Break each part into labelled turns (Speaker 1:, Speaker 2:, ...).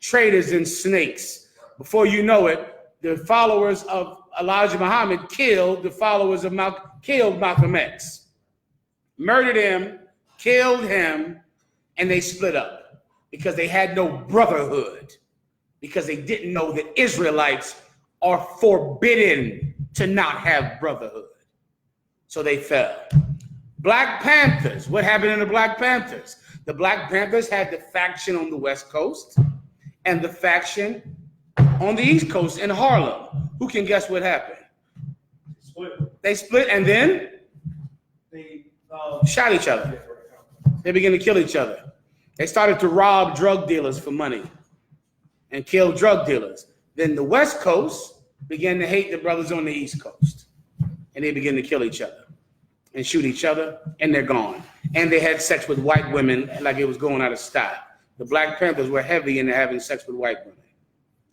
Speaker 1: traitors and snakes. Before you know it, the followers of Elijah Muhammad killed the followers of Malcolm X, murdered him, killed him, and they split up because they had no brotherhood, because they didn't know that Israelites are forbidden to not have brotherhood. So they fell. Black Panthers, what happened in the Black Panthers? The Black Panthers had the faction on the West Coast and the faction on the East Coast in Harlem. Who can guess what happened? They split and then they shot each other. They began to kill each other. They started to rob drug dealers for money and kill drug dealers. Then the West Coast began to hate the brothers on the East Coast, and they began to kill each other and shoot each other, and they're gone. And they had sex with white women like it was going out of style. The Black Panthers were heavy into having sex with white women,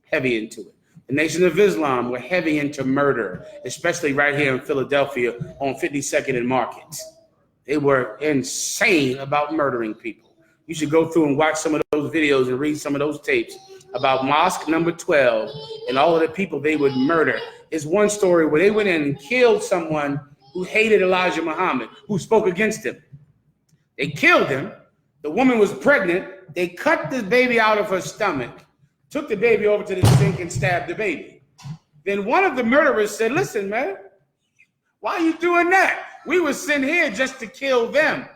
Speaker 1: heavy into it. The Nation of Islam were heavy into murder, especially right here in Philadelphia on 52nd and Market. They were insane about murdering people. You should go through and watch some of those videos and read some of those tapes about Mosque number 12 and all of the people they would murder. It's one story where they went in and killed someone who hated Elijah Muhammad, who spoke against him. They killed him. The woman was pregnant. They cut the baby out of her stomach, took the baby over to the sink and stabbed the baby. Then one of the murderers said, listen, man, why are you doing that? We were sent here just to kill them.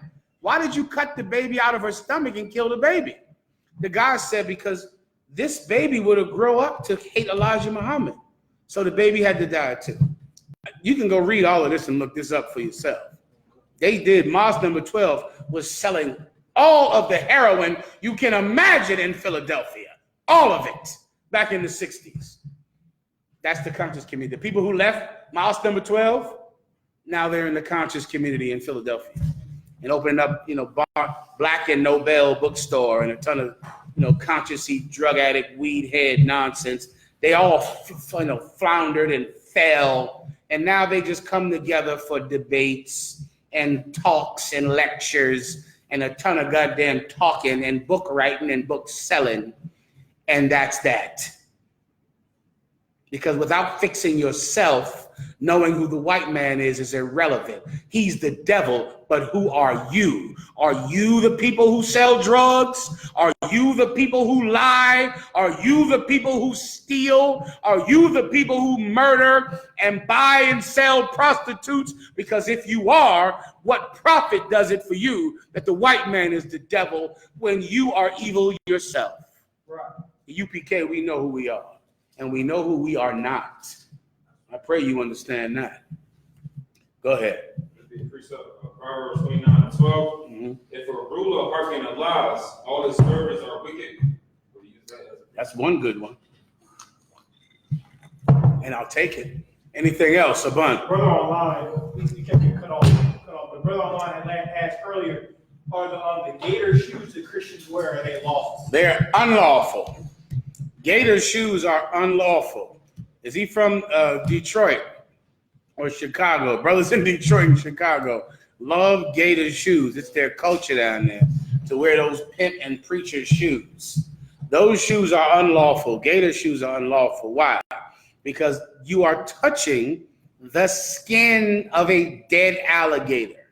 Speaker 1: Why did you cut the baby out of her stomach and kill the baby? The guy said, because this baby would have grown up to hate Elijah Muhammad. So the baby had to die too. You can go read all of this and look this up for yourself. They did. Mosque number 12 was selling all of the heroin you can imagine in Philadelphia. All of it back in the 60s. That's the conscious community. The people who left Mosque number 12, now they're in the conscious community in Philadelphia and opening up, Black and Nobel bookstore and a ton of, conscious drug addict, weed head nonsense. They all, floundered and fell. And now they just come together for debates and talks and lectures and a ton of goddamn talking and book writing and book selling. And that's that. Because without fixing yourself, knowing who the white man is irrelevant. He's the devil, but who are you? Are you the people who sell drugs? Are you the people who lie? Are you the people who steal? Are you the people who murder and buy and sell prostitutes? Because if you are, what profit does it for you that the white man is the devil when you are evil yourself? Right. The UPK, we know who we are, and we know who we are not. I pray you understand that. Go ahead.
Speaker 2: Proverbs 29:12. Mm-hmm. If a ruler hearken to lies, all his servants are wicked.
Speaker 1: That's one good one. And I'll take it. Anything else, Abun?
Speaker 3: Brother online, we kept getting cut off. But brother online had asked earlier, are the gator shoes that Christians wear, are they lawful?
Speaker 1: They're unlawful. Gator shoes are unlawful. Is he from Detroit or Chicago? Brothers in Detroit and Chicago love gator shoes. It's their culture down there to wear those pimp and preacher shoes. Those shoes are unlawful. Gator shoes are unlawful. Why? Because you are touching the skin of a dead alligator.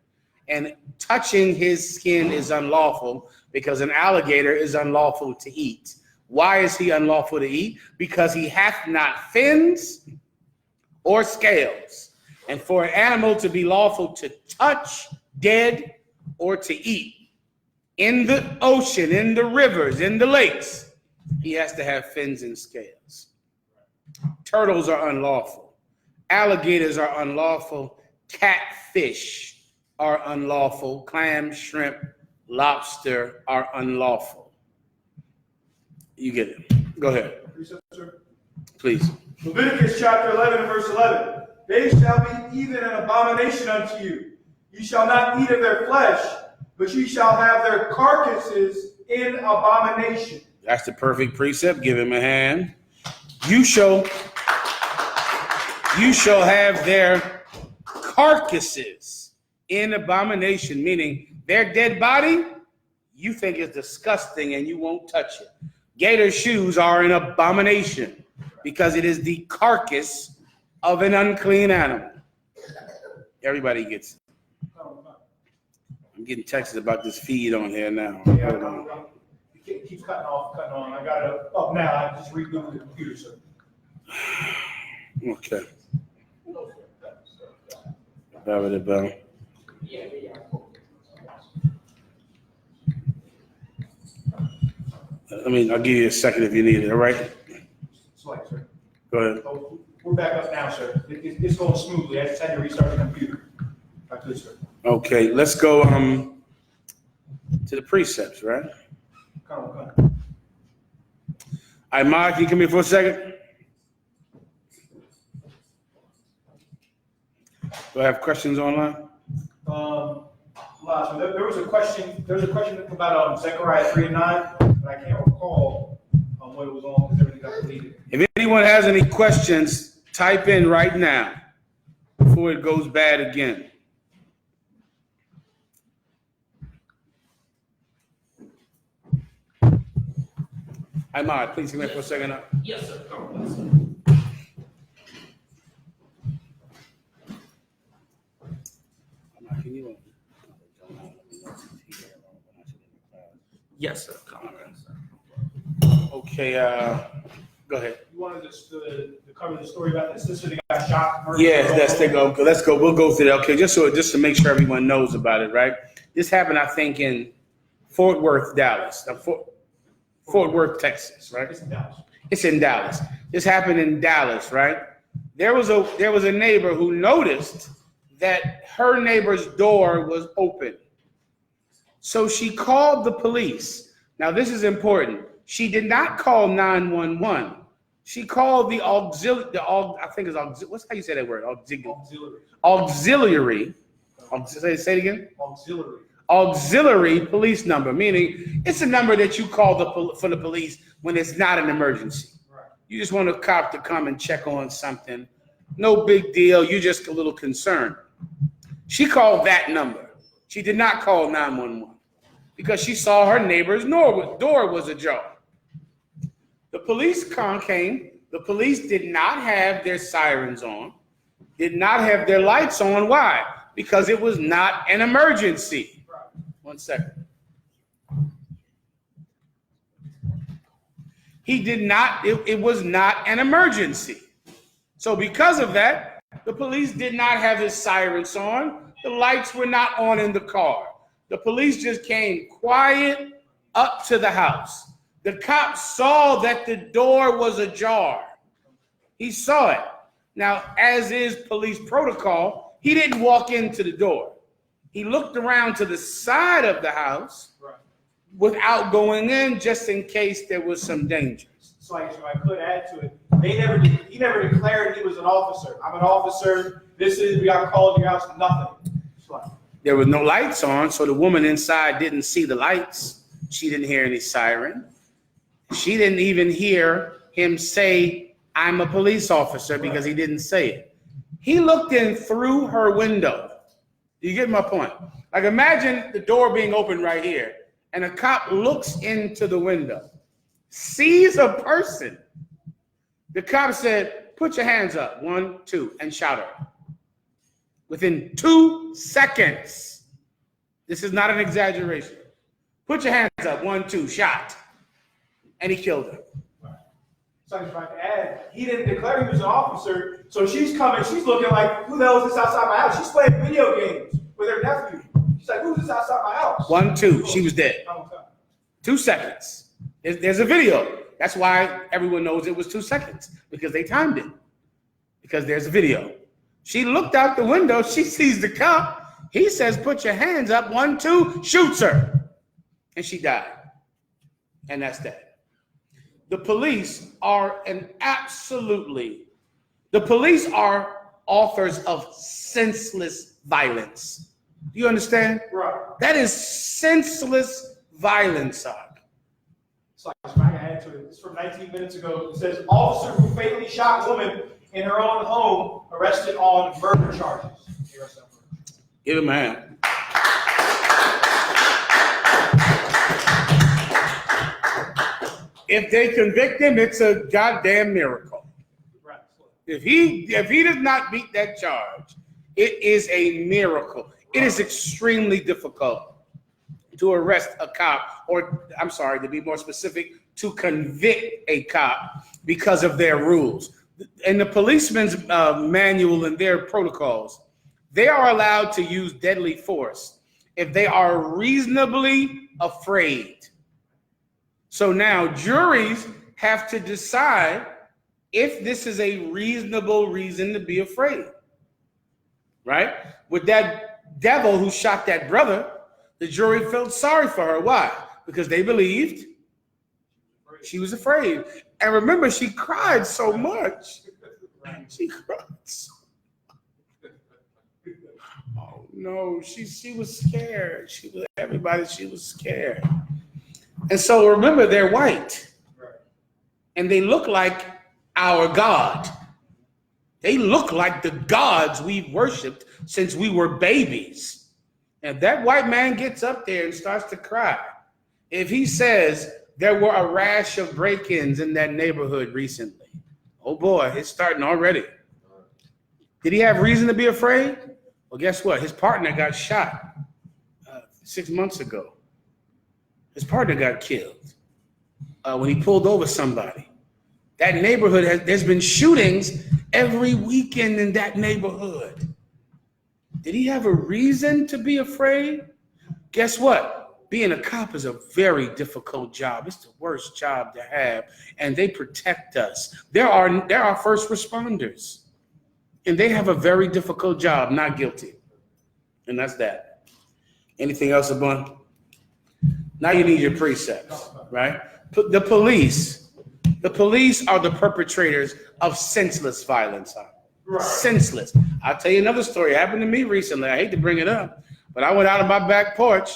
Speaker 1: And touching his skin is unlawful because an alligator is unlawful to eat. Why is he unlawful to eat? Because he hath not fins or scales. And for an animal to be lawful to touch dead or to eat in the ocean, in the rivers, in the lakes, he has to have fins and scales. Turtles are unlawful. Alligators are unlawful. Catfish are unlawful. Clam, shrimp, lobster are unlawful. You get it. Go ahead. Please.
Speaker 3: Leviticus chapter 11 and verse 11. They shall be even an abomination unto you. You shall not eat of their flesh, but you shall have their carcasses in abomination.
Speaker 1: That's the perfect precept. Give him a hand. You shall have their carcasses in abomination, meaning their dead body, you think is disgusting and you won't touch it. Gator shoes are an abomination because it is the carcass of an unclean animal. Everybody gets it. I'm getting texts about this feed on here now.
Speaker 3: Yeah, it keeps cutting on. I got it up now. I just rebooted the computer, sir.
Speaker 1: Okay. About. I'll give you a second if you need it, all right?
Speaker 3: Select, sir.
Speaker 1: Go ahead.
Speaker 3: Oh, we're back up now, sir. It's going smoothly. I just had to restart the computer. Back to this, sir.
Speaker 1: Okay, let's go to the precepts, right?
Speaker 3: Come on.
Speaker 1: All right, Mark, can you come here for a second? Do I have questions online?
Speaker 3: Last one. There was a question. There was a question about Zechariah 3:9, but I can't recall what it was on because everything got deleted.
Speaker 1: If anyone has any questions, type in right now before it goes bad again. Hi, Mark, please come here for a second.
Speaker 2: Yes, sir. Come on.
Speaker 1: Can you
Speaker 2: Yes, sir. Come on.
Speaker 1: Okay, go ahead.
Speaker 3: You wanted us to cover the story about the sister that got shot?
Speaker 1: Yes, let's go. We'll go through that. Okay, just to make sure everyone knows about it, right? This happened, I think, in Fort Worth, Dallas. Fort Worth, Texas, right?
Speaker 3: It's in Dallas.
Speaker 1: It's in Dallas. This happened in Dallas, right? There was a neighbor who noticed that her neighbor's door was open. So she called the police. Now, this is important. She did not call 911. She called the auxiliary. What's how you say that word? Auxiliary. Say it again. Auxiliary police number, meaning it's a number that you call for the police when it's not an emergency.
Speaker 3: Right.
Speaker 1: You just want a cop to come and check on something. No big deal. You're just a little concerned. She called that number. She did not call 911 because she saw her neighbor's door was ajar. The police came. The police did not have their sirens on, did not have their lights on. Why? Because it was not an emergency.
Speaker 3: Right.
Speaker 1: 1 second. It was not an emergency. So because of that, the police did not have his sirens on. The lights were not on in the car. The police just came quiet up to the house. The cop saw that the door was ajar. He saw it. Now, as is police protocol, he didn't walk into the door. He looked around to the side of the house without going in, just in case there was some danger.
Speaker 3: So I could add to it. He never declared he was an officer. I'm an officer. We got called to your house. Nothing.
Speaker 1: There was no lights on, so the woman inside didn't see the lights. She didn't hear any siren. She didn't even hear him say, "I'm a police officer," because he didn't say it. He looked in through her window. You get my point? Like, imagine the door being open right here, and a cop looks into the window, sees a person. The cop said, "Put your hands up, 1, 2, and shot her." Within 2 seconds, this is not an exaggeration. Put your hands up, 1, 2, shot. And he killed her.
Speaker 3: So I was trying to add, he didn't declare he was an officer, so she's coming, she's looking like, who the hell is this outside my house? She's playing video games with her nephew. She's like, who's this outside my house?
Speaker 1: 1, 2, she was dead. 2 seconds. There's a video. That's why everyone knows it was 2 seconds, because they timed it. Because there's a video. She looked out the window, she sees the cop. He says, "Put your hands up, 1, 2, shoots her." And she died. And that's that. The police are authors of senseless violence. Do you understand?
Speaker 3: Right.
Speaker 1: That is senseless violence, Ahba.
Speaker 3: So I can add to it. It's from 19 minutes ago. It says, officer who fatally shot woman in her own home arrested on murder charges.
Speaker 1: Give him a hand. if they convict him, it's a goddamn miracle. If he does not beat that charge, it is a miracle. It is extremely difficult to arrest a cop, or I'm sorry, to be more specific, to convict a cop because of their rules. In the policeman's manual and their protocols, they are allowed to use deadly force if they are reasonably afraid. So now juries have to decide if this is a reasonable reason to be afraid, right? With that devil who shot that brother, the jury felt sorry for her. Why? Because they believed she was afraid. And remember, she cried so much. She cried so much. Oh no, she was scared. She was scared. And so remember, they're white. And they look like our God. They look like the gods we've worshipped since we were babies. And that white man gets up there and starts to cry. If he says there were a rash of break-ins in that neighborhood recently, oh boy, it's starting already. Did he have reason to be afraid? Well, guess what? His partner got shot 6 months ago. His partner got killed when he pulled over somebody. That neighborhood, there's been shootings every weekend in that neighborhood. Did he have a reason to be afraid? Guess what? Being a cop is a very difficult job. It's the worst job to have, and they protect us. There are first responders, and they have a very difficult job, not guilty. And that's that. Anything else, Abun? Now you need your precepts, right? The police are the perpetrators of senseless violence. Right. Senseless. I'll tell you another story. It happened to me recently. I hate to bring it up, but I went out on my back porch.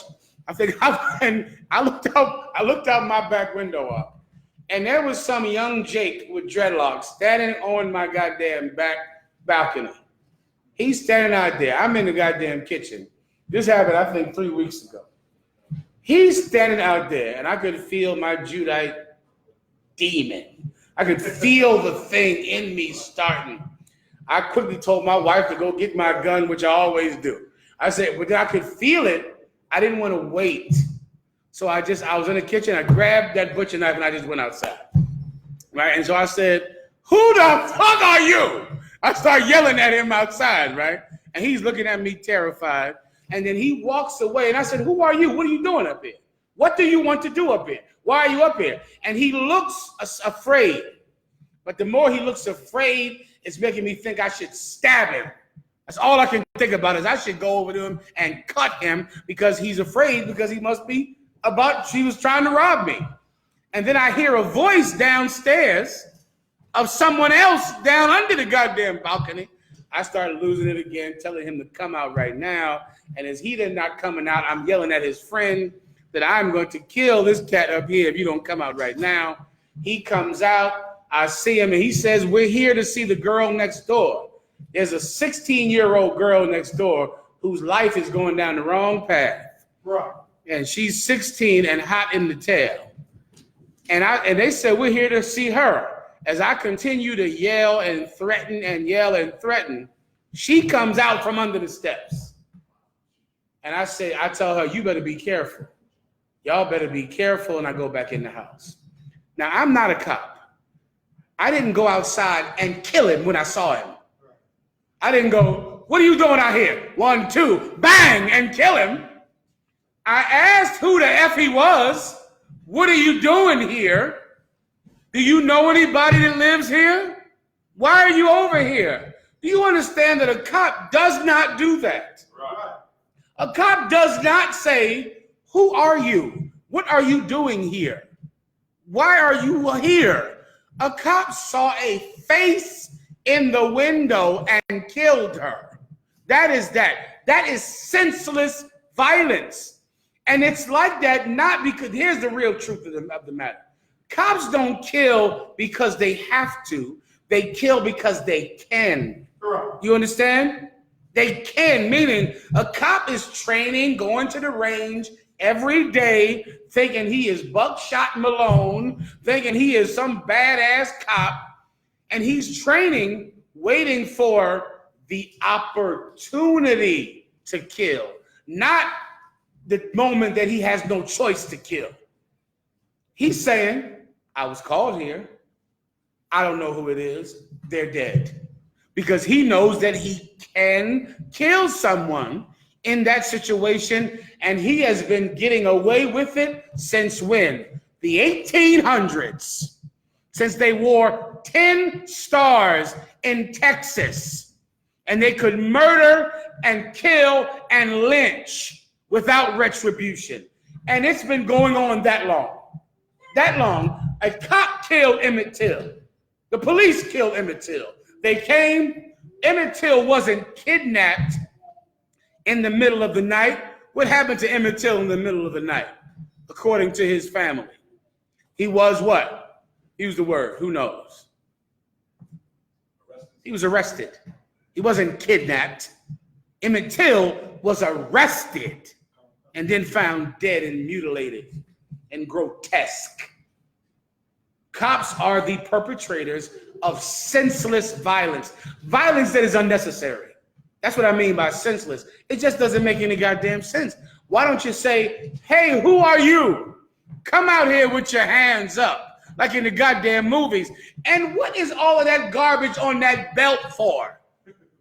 Speaker 1: I looked out my back window up, and there was some young Jake with dreadlocks standing on my goddamn back balcony. He's standing out there. I'm in the goddamn kitchen. This happened, I think, 3 weeks ago. He's standing out there, and I could feel my Judite demon. I could feel the thing in me starting. I quickly told my wife to go get my gun, which I always do. I said, but I could feel it. I didn't want to wait. So I was in the kitchen. I grabbed that butcher knife and I just went outside. Right? And so I said, who the fuck are you? I start yelling at him outside, right? And he's looking at me terrified. And then he walks away. And I said, who are you? What are you doing up here? What do you want to do up here? Why are you up here? And he looks afraid. But the more he looks afraid, it's making me think I should stab him. That's all I can think about is I should go over to him and cut him because he's afraid because he must be she was trying to rob me. And then I hear a voice downstairs of someone else down under the goddamn balcony. I started losing it again, telling him to come out right now. And as he did not coming out, I'm yelling at his friend that I'm going to kill this cat up here if you don't come out right now. He comes out. I see him and he says, we're here to see the girl next door. There's a 16-year-old girl next door whose life is going down the wrong path. Right. And she's 16 and hot in the tail. And they said, we're here to see her. As I continue to yell and threaten and yell and threaten, she comes out from under the steps. And I tell her, you better be careful. Y'all better be careful. And I go back in the house. Now, I'm not a cop. I didn't go outside and kill him when I saw him. I didn't go, what are you doing out here? 1, 2, bang, and kill him. I asked who the F he was. What are you doing here? Do you know anybody that lives here? Why are you over here? Do you understand that a cop does not do that? Right. A cop does not say, who are you? What are you doing here? Why are you here? A cop saw a face in the window and killed her. That is senseless violence. And it's like that not because, here's the real truth of the matter. Cops don't kill because they have to. They kill because they can. You understand? They can, meaning a cop is training, going to the range, every day thinking he is Buckshot Malone, thinking he is some badass cop, and he's training, waiting for the opportunity to kill, not the moment that he has no choice to kill. He's saying, I was called here. I don't know who it is. They're dead. Because he knows that he can kill someone in that situation, and he has been getting away with it since when? The 1800s. Since they wore 10 stars in Texas, and they could murder and kill and lynch without retribution. And it's been going on that long. That long. A cop killed Emmett Till. The police killed Emmett Till. They came. Emmett Till wasn't kidnapped in the middle of the night. What happened to Emmett Till in the middle of the night? According to his family, he was what? Use the word. Who knows? He was arrested. He wasn't kidnapped. Emmett Till was arrested and then found dead and mutilated and grotesque. Cops are the perpetrators of senseless violence. Violence that is unnecessary. That's what I mean by senseless. It just doesn't make any goddamn sense. Why don't you say, hey, who are you? Come out here with your hands up, like in the goddamn movies. And what is all of that garbage on that belt for?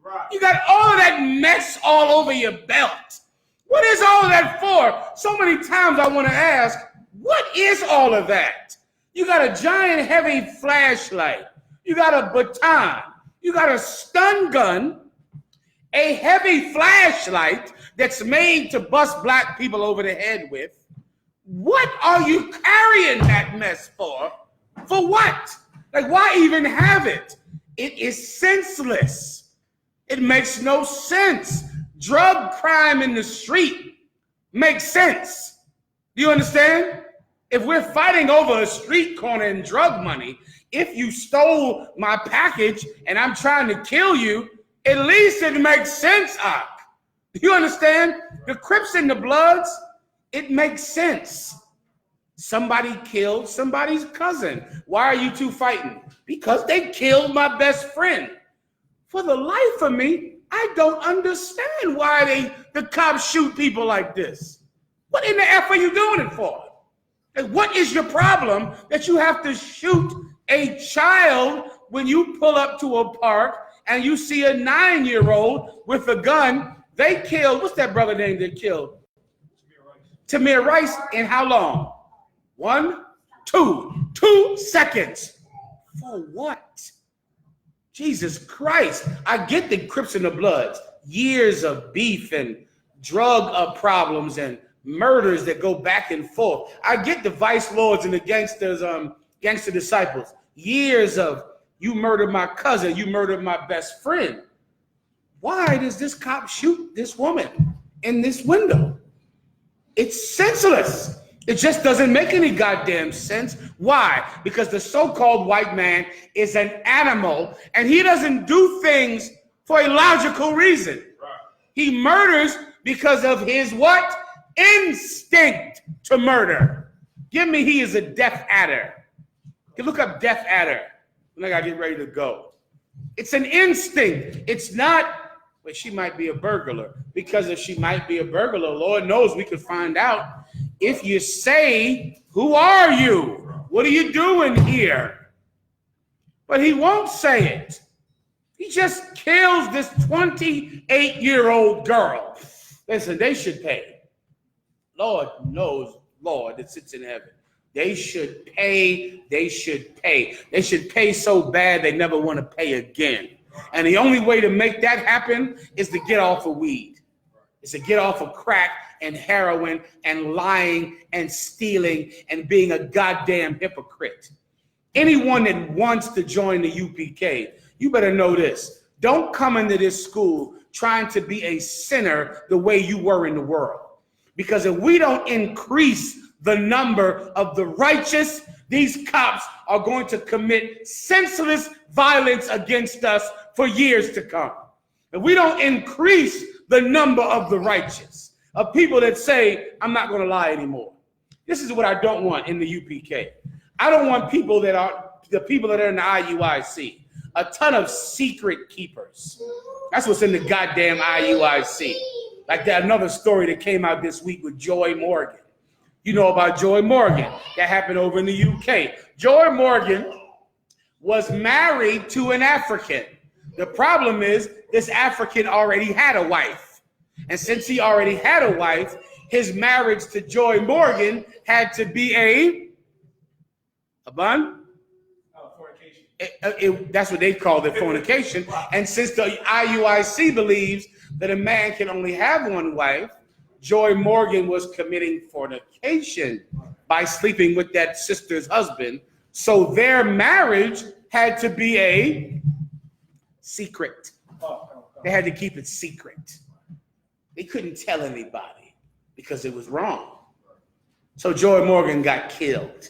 Speaker 1: Right. You got all of that mess all over your belt. What is all of that for? So many times I want to ask, what is all of that? You got a giant heavy flashlight. You got a baton. You got a stun gun, a heavy flashlight that's made to bust black people over the head with. What are you carrying that mess for? For what? Like, why even have it? It is senseless. It makes no sense. Drug crime in the street makes sense. Do you understand? If we're fighting over a street corner and drug money, if you stole my package and I'm trying to kill you, at least it makes sense, Ak. Do you understand? The Crips and the Bloods, it makes sense. Somebody killed somebody's cousin. Why are you two fighting? Because they killed my best friend. For the life of me, I don't understand why the cops shoot people like this. What in the F are you doing it for? Like, what is your problem that you have to shoot a child when you pull up to a park and you see a 9-year-old with a gun? They killed, what's that brother name that killed? Tamir Rice in how long? 2 seconds. For what? Jesus Christ. I get the Crips and the Bloods. Years of beef and drug problems and murders that go back and forth. I get the vice lords and the gangsters, gangster disciples. Years of you murdered my cousin, you murdered my best friend. Why does this cop shoot this woman in this window? It's senseless. It just doesn't make any goddamn sense. Why? Because the so-called white man is an animal and he doesn't do things for a logical reason. Right. He murders because of his what? Instinct to murder. Give me he is a deaf adder. You can look up deaf adder when I gotta get ready to go. It's an instinct. It's not, well, she might be a burglar. Because if she might be a burglar, Lord knows we could find out. If you say, who are you? What are you doing here? But he won't say it. He just kills this 28-year-old girl. Listen, they should pay. Lord knows, Lord that sits in heaven. They should pay. They should pay. They should pay so bad they never want to pay again. And the only way to make that happen is to get off of weed. It's to get off of crack and heroin and lying and stealing and being a goddamn hypocrite. Anyone that wants to join the UPK, you better know this. Don't come into this school trying to be a sinner the way you were in the world. Because if we don't increase the number of the righteous, these cops are going to commit senseless violence against us for years to come. If we don't increase the number of the righteous, of people that say, I'm not going to lie anymore. This is what I don't want in the UPK. I don't want people that are the people that are in the IUIC. A ton of secret keepers. That's what's in the goddamn IUIC. Like that another story that came out this week with Joy Morgan. You know about Joy Morgan. That happened over in the UK. Joy Morgan was married to an African. The problem is this African already had a wife. And since he already had a wife, his marriage to Joy Morgan had to be a bun? That's what they call it, fornication. And since the IUIC believes that a man can only have one wife, Joy Morgan was committing fornication by sleeping with that sister's husband. So their marriage had to be a secret. They had to keep it secret. They couldn't tell anybody because it was wrong. So Joy Morgan got killed.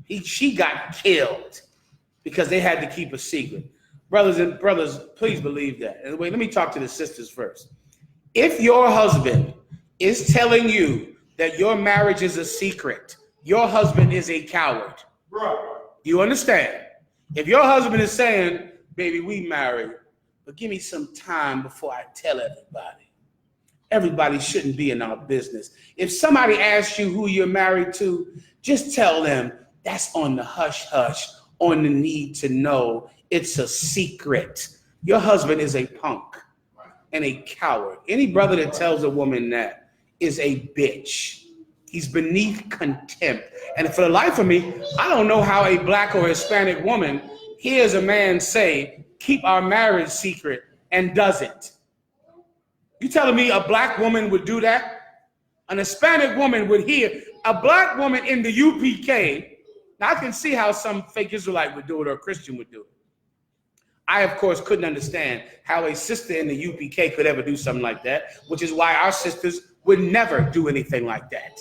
Speaker 1: She got killed because they had to keep a secret. Brothers, please believe that. And wait, let me talk to the sisters first. If your husband is telling you that your marriage is a secret, your husband is a coward. Right. You understand? If your husband is saying, baby, we married, but give me some time before I tell everybody. Everybody shouldn't be in our business. If somebody asks you who you're married to, just tell them that's on the hush-hush, on the need to know. It's a secret. Your husband is a punk and a coward. Any brother that tells a woman that is a bitch. He's beneath contempt. And for the life of me, I don't know how a black or Hispanic woman hears a man say, keep our marriage secret, and doesn't. You telling me a black woman would do that? An Hispanic woman would hear, a black woman in the UPK. Now I can see how some fake Israelite would do it or a Christian would do it. I, of course, couldn't understand how a sister in the UPK could ever do something like that, which is why our sisters would never do anything like that.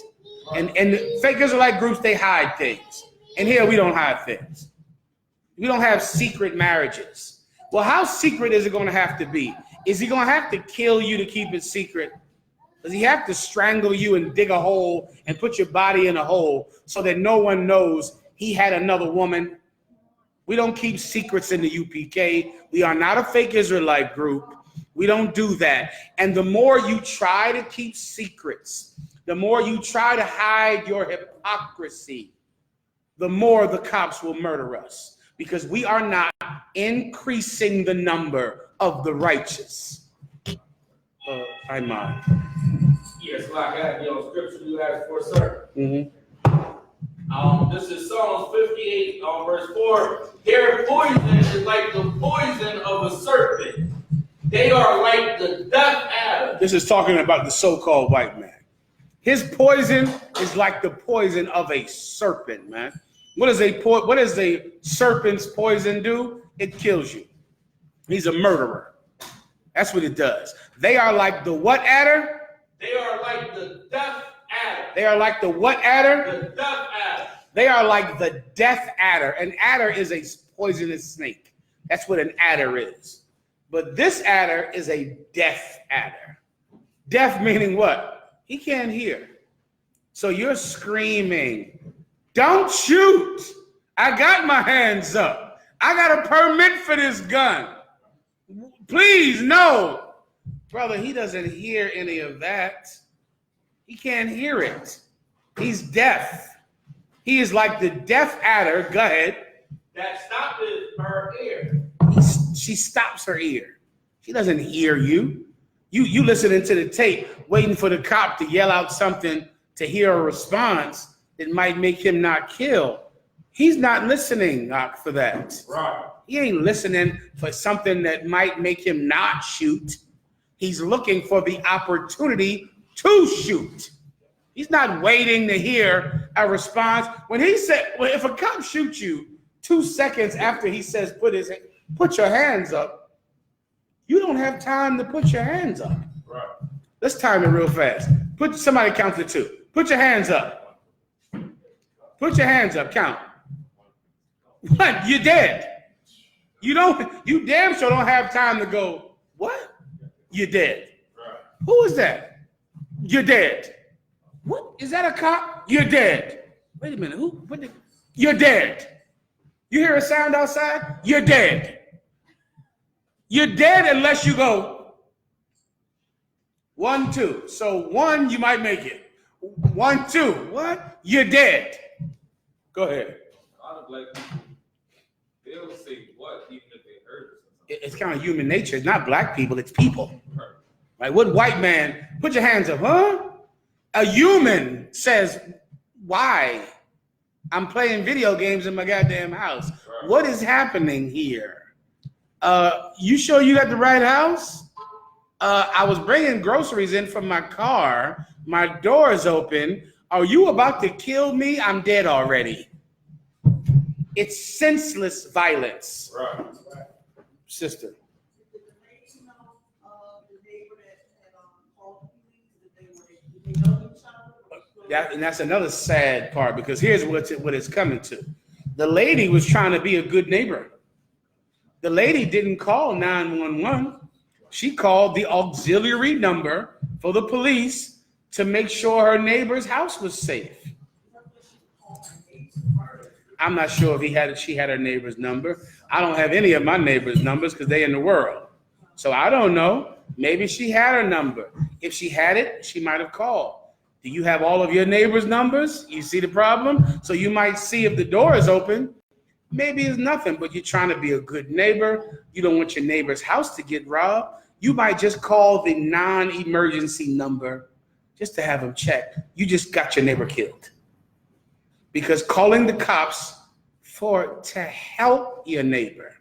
Speaker 1: And the fake Israelite groups, they hide things. And here we don't hide things. We don't have secret marriages. Well, how secret is it going to have to be? Is he going to have to kill you to keep it secret? Does he have to strangle you and dig a hole and put your body in a hole so that no one knows he had another woman? We don't keep secrets in the UPK. We are not a fake Israelite group. We don't do that. And the more you try to keep secrets, the more you try to hide your hypocrisy, the more the cops will murder us, because we are not increasing the number of the righteous. I'm
Speaker 2: Yes, like I had your scripture you asked for, sir. This is Psalms 58, verse 4. Their poison is like the poison of a serpent. They are like the death adder.
Speaker 1: This is talking about the so-called white man. His poison is like the poison of a serpent, man. What does a serpent's poison do? It kills you. He's a murderer. That's what it does. They are like the what adder?
Speaker 2: They are like the death adder.
Speaker 1: They are like the what adder?
Speaker 2: The death adder.
Speaker 1: They are like the death adder. An adder is a poisonous snake. That's what an adder is. But this adder is a deaf adder. Deaf meaning what? He can't hear. So you're screaming, don't shoot. I got my hands up. I got a permit for this gun. Please, no. Brother, he doesn't hear any of that. He can't hear it. He's deaf. He is like the deaf adder. Go ahead.
Speaker 2: That stopped her ear.
Speaker 1: She stops her ear. She doesn't hear you. You listening to the tape, waiting for the cop to yell out something to hear a response that might make him not kill. He's not listening for that.
Speaker 2: Right.
Speaker 1: He ain't listening for something that might make him not shoot. He's looking for the opportunity to shoot. He's not waiting to hear a response. When he said, well, if a cop shoots you 2 seconds after he says, put your hands up, you don't have time to put your hands up.
Speaker 2: Right.
Speaker 1: Let's time it real fast. Somebody count to 2. Put your hands up. Put your hands up, count. What? You're dead. You damn sure don't have time to go, what? You're dead.
Speaker 2: Right.
Speaker 1: Who is that? You're dead. What? Is that a cop? You're dead. Wait a minute. Who? What the, you're dead. You hear a sound outside? You're dead. You're dead unless you go 1, 2. So 1, you might make it. 1, 2. What? You're dead. Go ahead.
Speaker 4: A lot of black people, they'll say what, even if they heard it.
Speaker 1: It's kind of human nature. It's not black people, it's people. Right? What white man, put your hands up, huh? A human says, why? I'm playing video games in my goddamn house.
Speaker 4: Right.
Speaker 1: What is happening here? You sure you got the right house? I was bringing groceries in from my car. My door is open. Are you about to kill me? I'm dead already. It's senseless violence.
Speaker 4: Right.
Speaker 1: Sister.
Speaker 5: Did the lady know the neighbor that had called the police? Did they know each other?
Speaker 1: And that's another sad part, because here's what it's coming to. The lady was trying to be a good neighbor. The lady didn't call 911. She called the auxiliary number for the police to make sure her neighbor's house was safe. I'm not sure if she had her neighbor's number. I don't have any of my neighbor's numbers because they're in the world. So I don't know. Maybe she had her number. If she had it, she might have called. Do you have all of your neighbor's numbers? You see the problem? So you might see if the door is open. Maybe it's nothing, but you're trying to be a good neighbor. You don't want your neighbor's house to get robbed. You might just call the non-emergency number just to have them check. You just got your neighbor killed. Because calling the cops to help your neighbor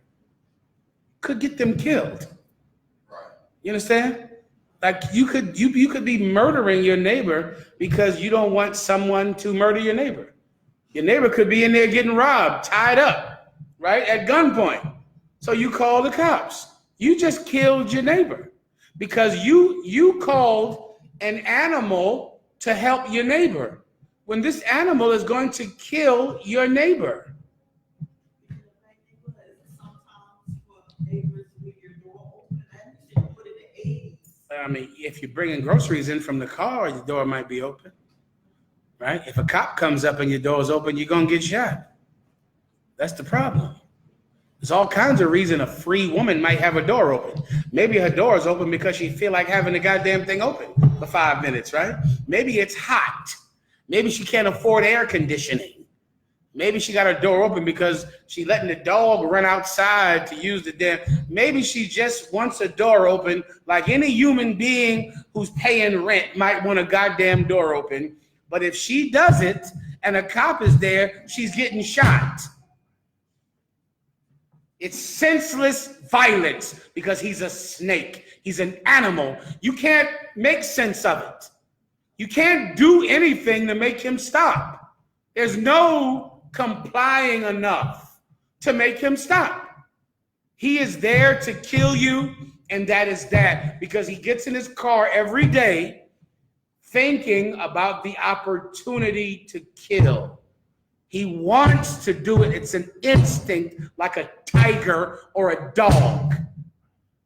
Speaker 1: could get them killed. You understand? Like you could be murdering your neighbor because you don't want someone to murder your neighbor. Your neighbor could be in there getting robbed, tied up, right, at gunpoint. So you call the cops. You just killed your neighbor because you called an animal to help your neighbor when this animal is going to kill your neighbor. I mean, if you're bringing groceries in from the car, your door might be open, right? If a cop comes up and your door is open, you're going to get shot. That's the problem. There's all kinds of reasons a free woman might have her door open. Maybe her door is open because she feel like having the goddamn thing open for 5 minutes, right? Maybe it's hot. Maybe she can't afford air conditioning. Maybe she got her door open because she letting the dog run outside to use the damn. Maybe she just wants a door open like any human being who's paying rent might want a goddamn door open. But if she does it and a cop is there, she's getting shot. It's senseless violence because he's a snake. He's an animal. You can't make sense of it. You can't do anything to make him stop. There's no complying enough to make him stop. He is there to kill you, and that is that, because he gets in his car every day thinking about the opportunity to kill. He wants to do it. It's an instinct like a tiger or a dog.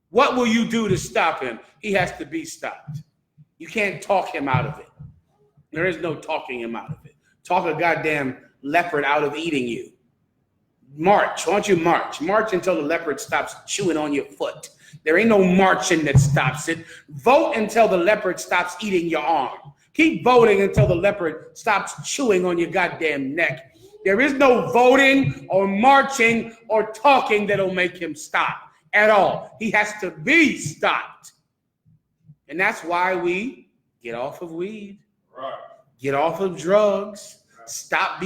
Speaker 1: What will you do to stop him? He has to be stopped. You can't talk him out of it. There is no talking him out of it. Talk a goddamn leopard out of eating you. March. Why don't you march? March until the leopard stops chewing on your foot. There ain't no marching that stops it. Vote until the leopard stops eating your arm. Keep voting until the leopard stops chewing on your goddamn neck. There is no voting or marching or talking that'll make him stop at all. He has to be stopped. And that's why we get off of weed, get off of drugs, stop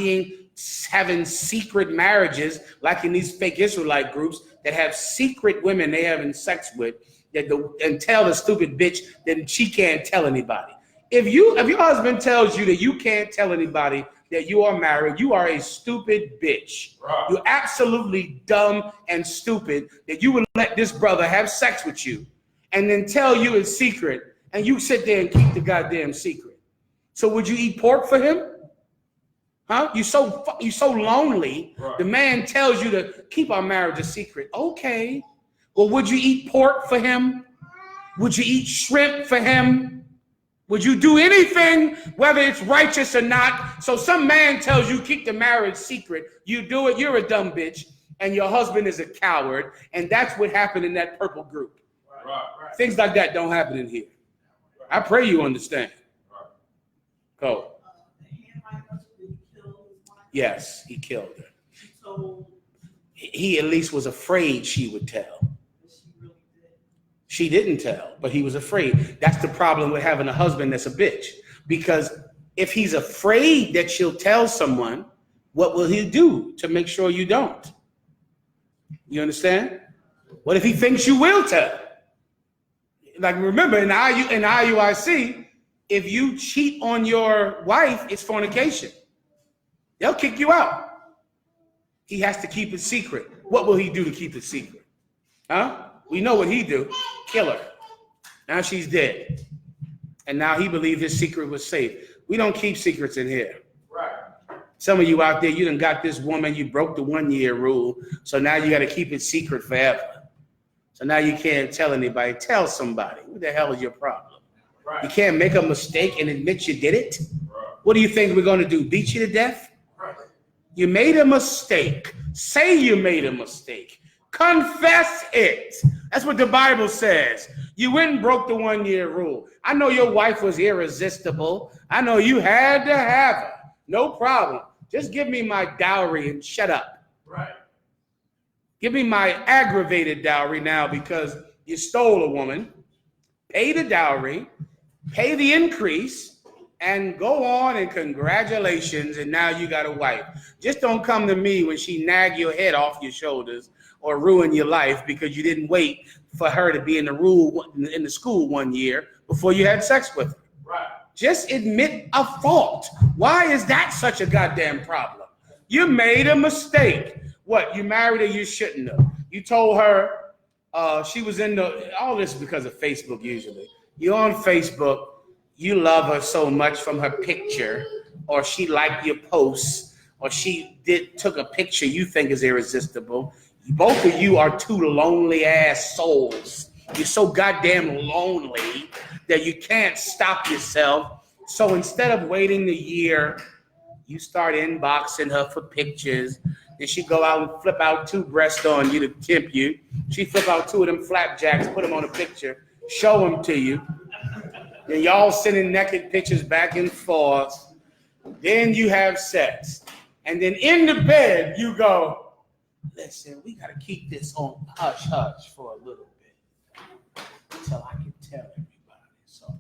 Speaker 1: having secret marriages like in these fake Israelite groups that have secret women they having sex with and tell the stupid bitch that she can't tell anybody. If your husband tells you that you can't tell anybody that you are married, you are a stupid bitch. Right. You're absolutely dumb and stupid that you would let this brother have sex with you and then tell you it's secret and you sit there and keep the goddamn secret. So would you eat pork for him? Huh? You so lonely. Right. The man tells you to keep our marriage a secret. Okay. Well, would you eat pork for him? Would you eat shrimp for him? Would you do anything, whether it's righteous or not? So some man tells you keep the marriage secret. You do it, you're a dumb bitch, and your husband is a coward. And that's what happened in that purple group.
Speaker 4: Right.
Speaker 1: Things like that don't happen in here. I pray you understand. Go.
Speaker 5: The handwriting was that he killed his wife.
Speaker 1: Yes, he killed her.
Speaker 5: So
Speaker 1: He at least was afraid she would tell.
Speaker 5: she really did.
Speaker 1: She didn't tell, but he was afraid. That's the problem with having a husband that's a bitch. Because if he's afraid that she'll tell someone, what will he do to make sure you don't? You understand? What if he thinks you will tell? Like, remember, in IUIC, if you cheat on your wife, it's fornication. They'll kick you out. He has to keep it secret. What will he do to keep it secret? Huh? We know what he do. Kill her. Now she's dead. And now he believed his secret was safe. We don't keep secrets in here.
Speaker 2: Right.
Speaker 1: Some of you out there, you done got this woman, you broke the 1 year rule, so now you got to keep it secret forever. So now you can't tell anybody. Tell somebody. What the hell is your problem?
Speaker 2: Right.
Speaker 1: You can't make a mistake and admit you did it?
Speaker 4: Right.
Speaker 1: What do you think we're going to do? Beat you to death?
Speaker 2: Right.
Speaker 1: You made a mistake. Say you made a mistake. Confess it. That's what the Bible says. You went and broke the 1 year rule. I know your wife was irresistible. I know you had to have her. No problem. Just give me my dowry and shut up.
Speaker 2: Right.
Speaker 1: Give me my aggravated dowry now because you stole a woman. Pay the dowry, pay the increase, and go on and congratulations, and now you got a wife. Just don't come to me when she nag your head off your shoulders or ruin your life because you didn't wait for her to be in the school 1 year before you had sex with her.
Speaker 2: Right.
Speaker 1: Just admit a fault. Why is that such a goddamn problem? You made a mistake. What? You married her, you shouldn't have. You told her she was all this is because of Facebook usually. You're on Facebook, you love her so much from her picture, or she liked your posts, or she took a picture you think is irresistible. Both of you are two lonely ass souls. You're so goddamn lonely that you can't stop yourself. So instead of waiting a year, you start inboxing her for pictures. Then she go out and flip out 2 breasts on you to tempt you. She flip out 2 of them flapjacks, put them on a picture, show them to you. Then y'all sending naked pictures back and forth. Then you have sex. And then in the bed, you go, listen, we got to keep this on hush-hush for a little bit until I can tell everybody. So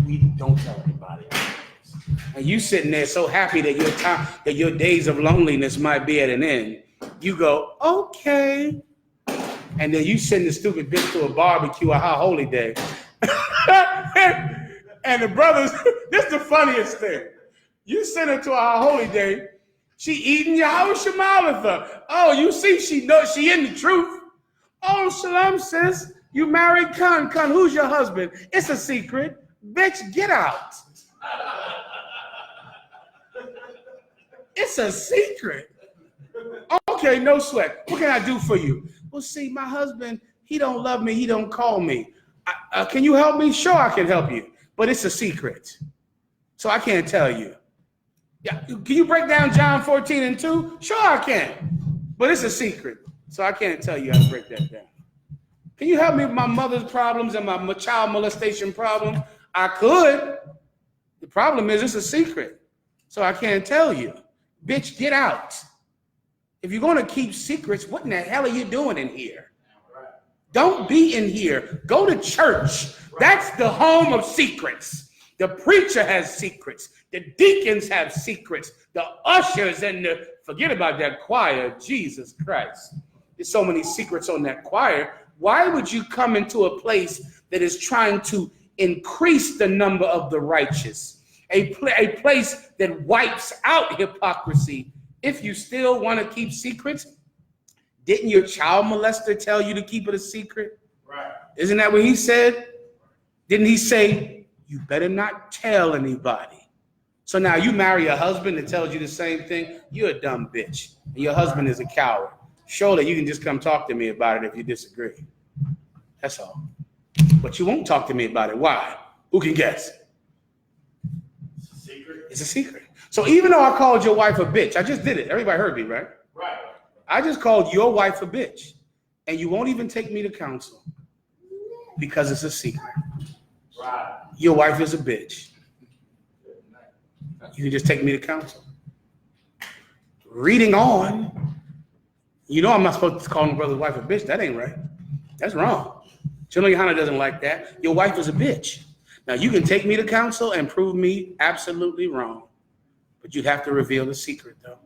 Speaker 1: we don't tell everybody. And you sitting there so happy that your days of loneliness might be at an end. You go, okay. And then you send the stupid bitch to a barbecue, a high holy day. And the brothers, this is the funniest thing. You send her to a high holy day. She eating Yahweh Shemalitha. Oh, you see, she knows she in the truth. Oh, shalom, sis. You married Khan. Khan, who's your husband? It's a secret. Bitch, get out. It's a secret. Okay, no sweat. What can I do for you? Well, see, my husband, he don't love me. He don't call me. Can you help me? Sure, I can help you. But it's a secret. So I can't tell you. Yeah, can you break down John 14:2? Sure, I can. But it's a secret. So I can't tell you how to break that down. Can you help me with my mother's problems and my child molestation problem? I could. The problem is it's a secret. So I can't tell you. Bitch, get out. If you're going to keep secrets, what in the hell are you doing in here? Don't be in here. Go to church. That's the home of secrets. The preacher has secrets. The deacons have secrets. The ushers and forget about that choir, Jesus Christ. There's so many secrets on that choir. Why would you come into a place that is trying to increase the number of the righteous? A place that wipes out hypocrisy. If you still want to keep secrets, didn't your child molester tell you to keep it a secret?
Speaker 2: Right.
Speaker 1: Isn't that what he said? Didn't he say, you better not tell anybody? So now you marry a husband that tells you the same thing. You're a dumb bitch. And your husband is a coward. Surely you can just come talk to me about it if you disagree. That's all. But you won't talk to me about it. Why? Who can guess?
Speaker 2: It's a secret.
Speaker 1: It's a secret. So even though I called your wife a bitch, I just did it. Everybody heard me, right?
Speaker 2: Right.
Speaker 1: I just called your wife a bitch. And you won't even take me to counsel because it's a secret.
Speaker 2: Right.
Speaker 1: Your wife is a bitch. You can just take me to counsel. Reading on, you know I'm not supposed to call my brother's wife a bitch. That ain't right. That's wrong. General Yohana doesn't like that. Your wife is a bitch. Now you can take me to counsel and prove me absolutely wrong, but you'd have to reveal the secret though.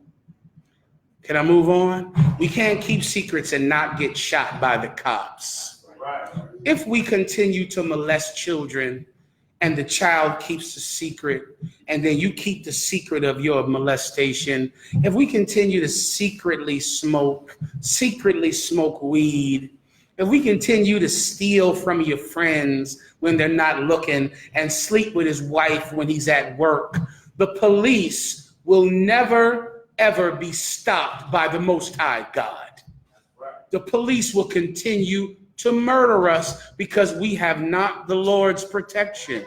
Speaker 1: Can I move on? We can't keep secrets and not get shot by the cops.
Speaker 2: Right.
Speaker 1: If we continue to molest children and the child keeps the secret, and then you keep the secret of your molestation, if we continue to secretly smoke weed, if we continue to steal from your friends when they're not looking and sleep with his wife when he's at work, the police will never ever be stopped by the Most High God. The police will continue to murder us because we have not the Lord's protection.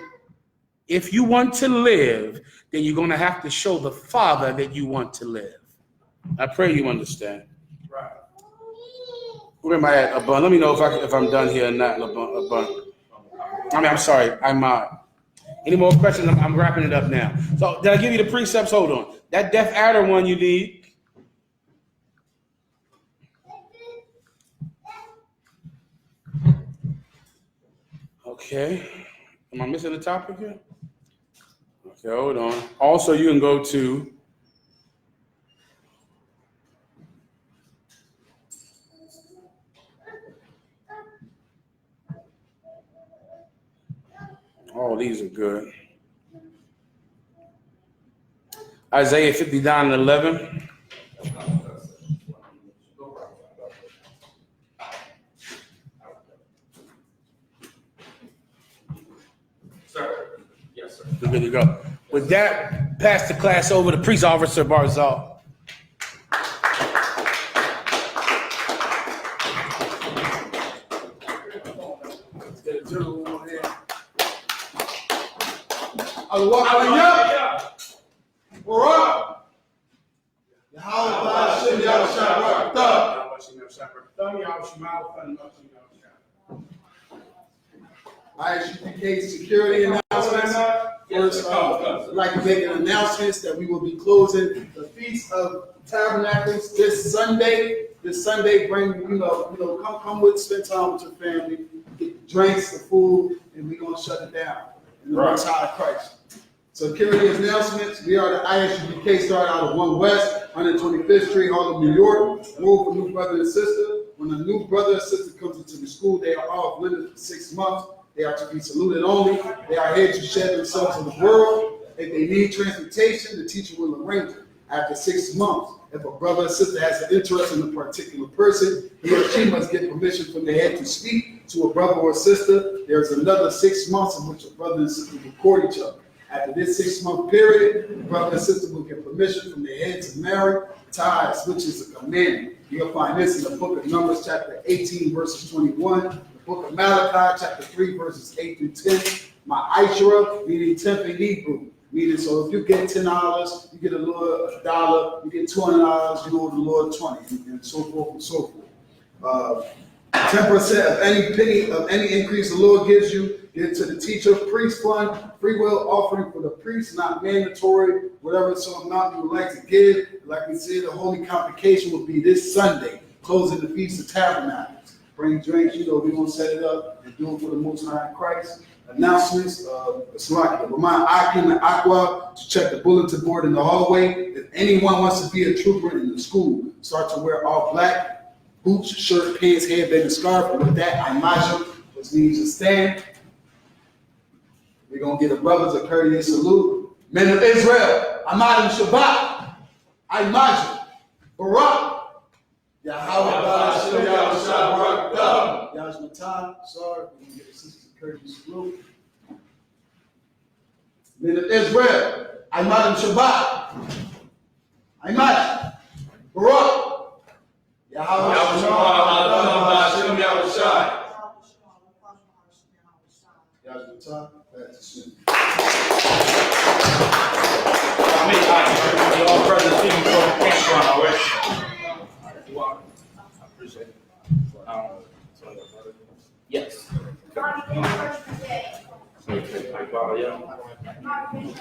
Speaker 1: If you want to live, then you're going to have to show the Father that you want to live. I pray you understand.
Speaker 2: Right.
Speaker 1: Where am I at, Abun? Let me know if I'm done here or not, Abun. I'm sorry, I'm any more questions? I'm wrapping it up now. So did I give you the precepts? Hold on. That deaf adder one you need. Okay. Am I missing the topic here? Okay, hold on. Also, you can go to oh, these are good. Isaiah 59:11.
Speaker 2: Sir. Yes, sir.
Speaker 1: We're good to go. With that, pass the class over to Priest Officer Barzal.
Speaker 6: ISUPK security announcements. First, I'd like to make an announcement that we will be closing the Feast of Tabernacles this Sunday. This Sunday, bring, come with, spend time with your family, get drinks, the food, and we're going to shut it down in the Most High Christ. Security announcements. We are the ISUPK, started out of 1 West, 125th Street, Harlem, New York. Rule for new brother and sister. When a new brother and sister comes into the school, they are off limits for 6 months. They are to be saluted only. They are here to share themselves with the world. If they need transportation, the teacher will arrange it. After 6 months, if a brother or sister has an interest in a particular person, he or she must get permission from the head to speak to a brother or sister. There's another 6 months in which a brother and sister will court each other. After this 6-month period, the brother and sister will get permission from their head to marry, ties, which is a commandment. You'll find this in the book of Numbers, chapter 18, verses 21. The book of Malachi, chapter 3, verses 8 through 10. Ma'ashra, meaning 10th in Hebrew. Meaning, so if you get $10, you get a Lord $1. You get $200, you owe the Lord 20, and so forth and so forth. 10% of any penny of any increase the Lord gives you, give to the teacher, priest fund, free will offering for the priest, not mandatory, whatever so amount you would like to give. Like we said, the holy convocation will be this Sunday, closing the Feast of Tabernacles. Bring drinks, we're going to set it up and do it for the Most High Christ. Announcements, remind Akim and Aqua to check the bulletin board in the hallway. If anyone wants to be a trooper in the school, start to wear all black, boots, shirt, pants, hairband, and scarf. And with that, I imagine, which means to stand. We're going to give the brothers a courteous salute. Men of Israel, Amadim Shabbat, I imagine, Barak, Yahweh, Ba'ashem, Yahushua, Barak, Dam, Yahshmatan, sorry, we're going to give the sisters a courteous salute. Men of Israel, I imagine Shabbat, I imagine, Barak, Yahweh, Ba'ashem, Yahushua, Yahshmatan, that's
Speaker 2: Appreciate it. Yes.
Speaker 5: Marty, any questions today?
Speaker 2: Like, yeah.
Speaker 5: Marty,